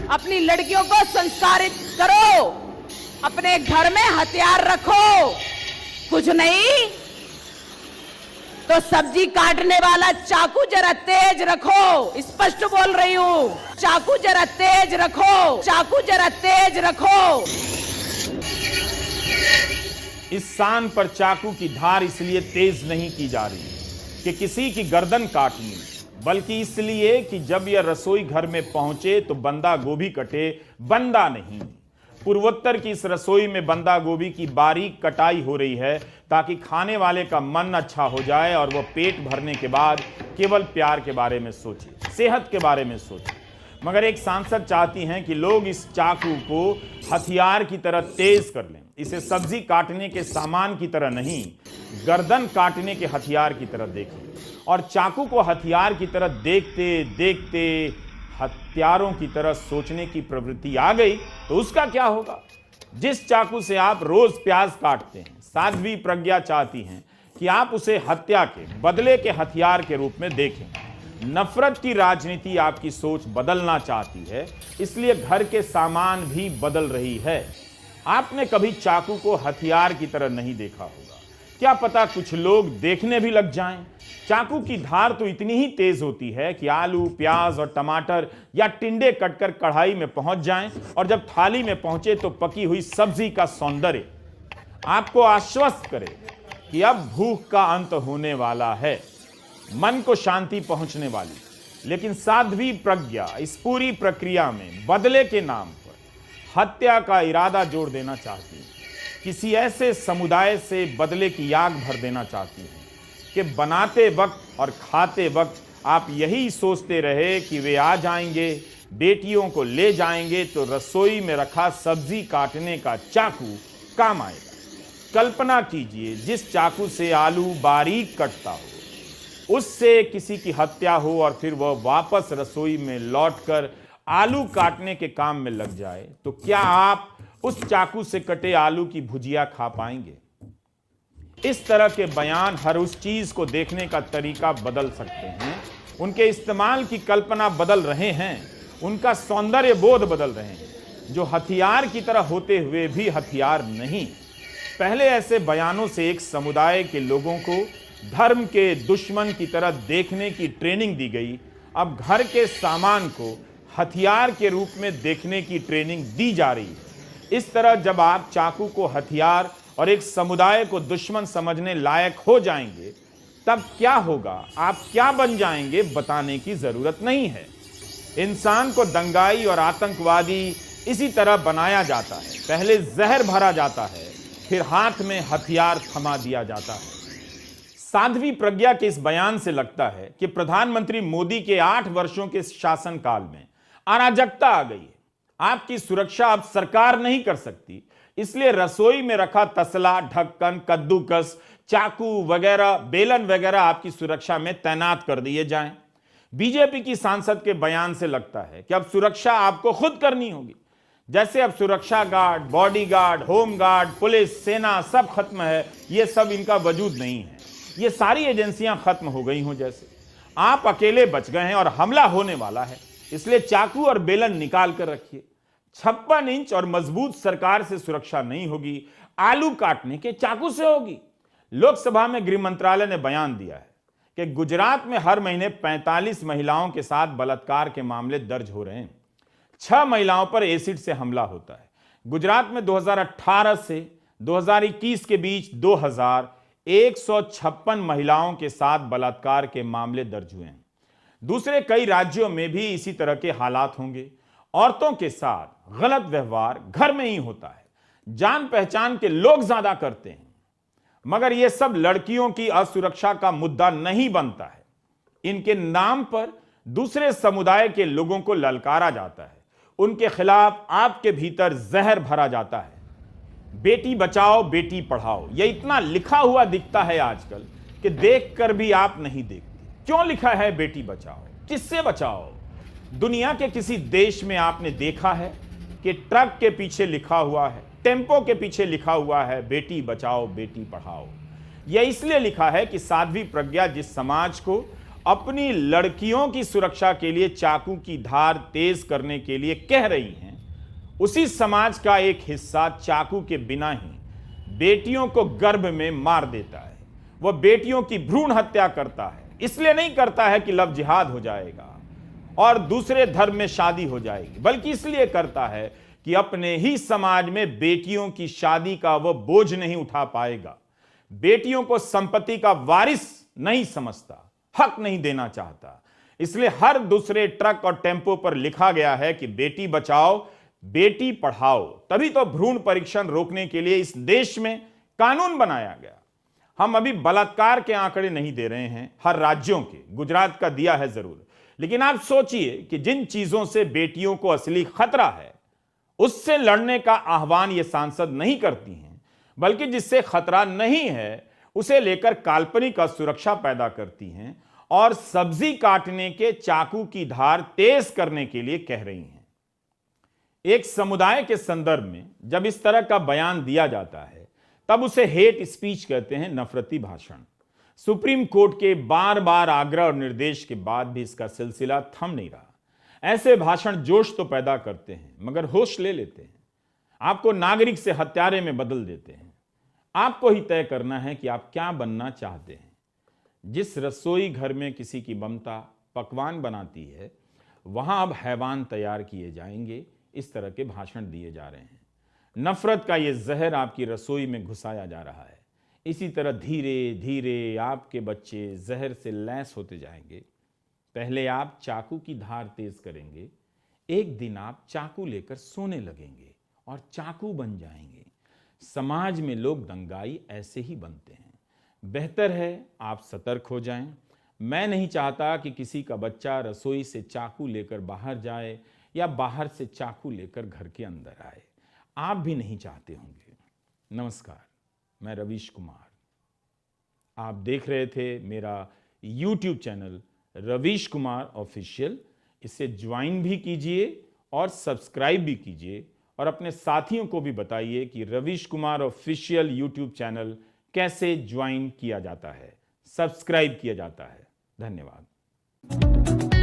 अपनी लड़कियों को संस्कारित करो, अपने घर में हथियार रखो, कुछ नहीं तो सब्जी काटने वाला चाकू जरा तेज रखो, स्पष्ट बोल रही हूं, चाकू जरा तेज रखो, चाकू जरा तेज रखो। इस शान पर चाकू की धार इसलिए तेज नहीं की जा रही कि किसी की गर्दन काटनी, बल्कि इसलिए कि जब यह रसोई घर में पहुंचे तो बंदा गोभी कटे, बंदा नहीं। पूर्वोत्तर की इस रसोई में बंदा गोभी की बारीक कटाई हो रही है ताकि खाने वाले का मन अच्छा हो जाए और वह पेट भरने के बाद केवल प्यार के बारे में सोचे, सेहत के बारे में सोचे। मगर एक सांसद चाहती हैं कि लोग इस चाकू को हथियार की तरह तेज कर लें, इसे सब्जी काटने के सामान की तरह नहीं, गर्दन काटने के हथियार की तरह देखें। और चाकू को हथियार की तरह देखते देखते हत्यारों की तरह सोचने की प्रवृत्ति आ गई तो उसका क्या होगा? जिस चाकू से आप रोज प्याज काटते हैं, साध्वी प्रज्ञा चाहती हैं कि आप उसे हत्या के बदले के हथियार के रूप में देखें। नफरत की राजनीति आपकी सोच बदलना चाहती है, इसलिए घर के सामान भी बदल रही है। आपने कभी चाकू को हथियार की तरह नहीं देखा होगा, क्या पता कुछ लोग देखने भी लग जाएं। चाकू की धार तो इतनी ही तेज होती है कि आलू, प्याज और टमाटर या टिंडे कटकर कढ़ाई में पहुंच जाएं और जब थाली में पहुंचे तो पकी हुई सब्जी का सौंदर्य आपको आश्वस्त करे कि अब भूख का अंत होने वाला है, मन को शांति पहुंचने वाली। लेकिन साध्वी प्रज्ञा इस पूरी प्रक्रिया में बदले के नाम पर हत्या का इरादा जोड़ देना चाहती है, किसी ऐसे समुदाय से बदले की आग भर देना चाहती है कि बनाते वक्त और खाते वक्त आप यही सोचते रहे कि वे आ जाएंगे, बेटियों को ले जाएंगे तो रसोई में रखा सब्जी काटने का चाकू काम आएगा। कल्पना कीजिए, जिस चाकू से आलू बारीक कटता हो उससे किसी की हत्या हो और फिर वह वापस रसोई में लौटकर आलू काटने के काम में लग जाए, तो क्या आप उस चाकू से कटे आलू की भुजिया खा पाएंगे? इस तरह के बयान हर उस चीज को देखने का तरीका बदल सकते हैं, उनके इस्तेमाल की कल्पना बदल रहे हैं, उनका सौंदर्य बोध बदल रहे हैं, जो हथियार की तरह होते हुए भी हथियार नहीं। पहले ऐसे बयानों से एक समुदाय के लोगों को धर्म के दुश्मन की तरह देखने की ट्रेनिंग दी गई, अब घर के सामान को हथियार के रूप में देखने की ट्रेनिंग दी जा रही है। इस तरह जब आप चाकू को हथियार और एक समुदाय को दुश्मन समझने लायक हो जाएंगे, तब क्या होगा, आप क्या बन जाएंगे, बताने की जरूरत नहीं है। इंसान को दंगाई और आतंकवादी इसी तरह बनाया जाता है, पहले जहर भरा जाता है, फिर हाथ में हथियार थमा दिया जाता है। साध्वी प्रज्ञा के इस बयान से लगता है कि प्रधानमंत्री मोदी के 8 वर्षों के शासनकाल में अराजकता आ गई है। आपकी सुरक्षा अब सरकार नहीं कर सकती, इसलिए रसोई में रखा तसला, ढक्कन, कद्दूकस, चाकू वगैरह, बेलन वगैरह आपकी सुरक्षा में तैनात कर दिए जाएं। बीजेपी की सांसद के बयान से लगता है कि अब सुरक्षा आपको खुद करनी होगी, जैसे अब सुरक्षा guard, bodyguard, home guard, police, सेना सब खत्म है, ये सब इनका वजूद नहीं है, ये सारी एजेंसियां खत्म हो गई हों जैसे। आप अकेले बच गए हैं और हमला होने वाला है, इसलिए चाकू और बेलन निकाल कर रखिए। 56 इंच और मजबूत सरकार से सुरक्षा नहीं होगी, आलू काटने के चाकू से होगी। लोकसभा में गृह मंत्रालय ने बयान दिया है कि गुजरात में हर महीने 45 महिलाओं के साथ बलात्कार के मामले दर्ज हो रहे हैं। 6 महिलाओं पर एसिड से हमला होता है। गुजरात में 2018 से 2021 के बीच 2156 महिलाओं के साथ बलात्कार के मामले दर्ज हुए हैं। दूसरे कई राज्यों में भी इसी तरह के हालात होंगे। औरतों के साथ गलत व्यवहार घर में ही होता है, जान पहचान के लोग ज्यादा करते हैं, मगर यह सब लड़कियों की असुरक्षा का मुद्दा नहीं बनता है। इनके नाम पर दूसरे समुदाय के लोगों को ललकारा जाता है, उनके खिलाफ आपके भीतर जहर भरा जाता है। बेटी बचाओ, बेटी पढ़ाओ, यह इतना लिखा हुआ दिखता है आजकल कि देखकर भी आप नहीं देखते। क्यों लिखा है बेटी बचाओ? किससे बचाओ? दुनिया के किसी देश में आपने देखा है कि ट्रक के पीछे लिखा हुआ है, टेम्पो के पीछे लिखा हुआ है बेटी बचाओ बेटी पढ़ाओ? यह इसलिए लिखा है कि साध्वी प्रज्ञा जिस समाज को अपनी लड़कियों की सुरक्षा के लिए चाकू की धार तेज करने के लिए कह रही हैं, उसी समाज का एक हिस्सा चाकू के बिना ही बेटियों को गर्भ में मार देता है। वह बेटियों की भ्रूण हत्या करता है। इसलिए नहीं करता है कि लव जिहाद हो जाएगा और दूसरे धर्म में शादी हो जाएगी, बल्कि इसलिए करता है कि अपने ही समाज में बेटियों की शादी का वह बोझ नहीं उठा पाएगा, बेटियों को संपत्ति का वारिस नहीं समझता, हक नहीं देना चाहता। इसलिए हर दूसरे ट्रक और टेम्पो पर लिखा गया है कि बेटी बचाओ बेटी पढ़ाओ। तभी तो भ्रूण परीक्षण रोकने के लिए इस देश में कानून बनाया गया। हम अभी बलात्कार के आंकड़े नहीं दे रहे हैं हर राज्यों के, गुजरात का दिया है जरूर, लेकिन आप सोचिए कि जिन चीजों से बेटियों को असली खतरा है उससे लड़ने का आह्वान ये सांसद नहीं करती हैं, बल्कि जिससे खतरा नहीं है उसे लेकर काल्पनिक असुरक्षा पैदा करती हैं और सब्जी काटने के चाकू की धार तेज करने के लिए कह रही हैं। एक समुदाय के संदर्भ में जब इस तरह का बयान दिया जाता है तब उसे हेट स्पीच कहते हैं, नफरती भाषण। सुप्रीम कोर्ट के बार बार आग्रह और निर्देश के बाद भी इसका सिलसिला थम नहीं रहा। ऐसे भाषण जोश तो पैदा करते हैं मगर होश ले लेते हैं, आपको नागरिक से हत्यारे में बदल देते हैं। आपको ही तय करना है कि आप क्या बनना चाहते हैं। जिस रसोई घर में किसी की ममता पकवान बनाती है वहां अब हैवान तैयार किए जाएंगे, इस तरह के भाषण दिए जा रहे हैं। नफरत का ये जहर आपकी रसोई में घुसाया जा रहा है। इसी तरह धीरे धीरे आपके बच्चे जहर से लैस होते जाएंगे। पहले आप चाकू की धार तेज करेंगे, एक दिन आप चाकू लेकर सोने लगेंगे और चाकू बन जाएंगे। समाज में लोग दंगाई ऐसे ही बनते हैं। बेहतर है आप सतर्क हो जाएं। मैं नहीं चाहता कि किसी का बच्चा रसोई से चाकू लेकर बाहर जाए या बाहर से चाकू लेकर घर के अंदर आए। आप भी नहीं चाहते होंगे। नमस्कार, मैं रवीश कुमार। आप देख रहे थे मेरा YouTube channel Ravish Kumar official. इसे ज्वाइन भी कीजिए और सब्सक्राइब भी कीजिए और अपने साथियों को भी बताइए कि Ravish Kumar official YouTube channel कैसे ज्वाइन किया जाता है, सब्सक्राइब किया जाता है। धन्यवाद।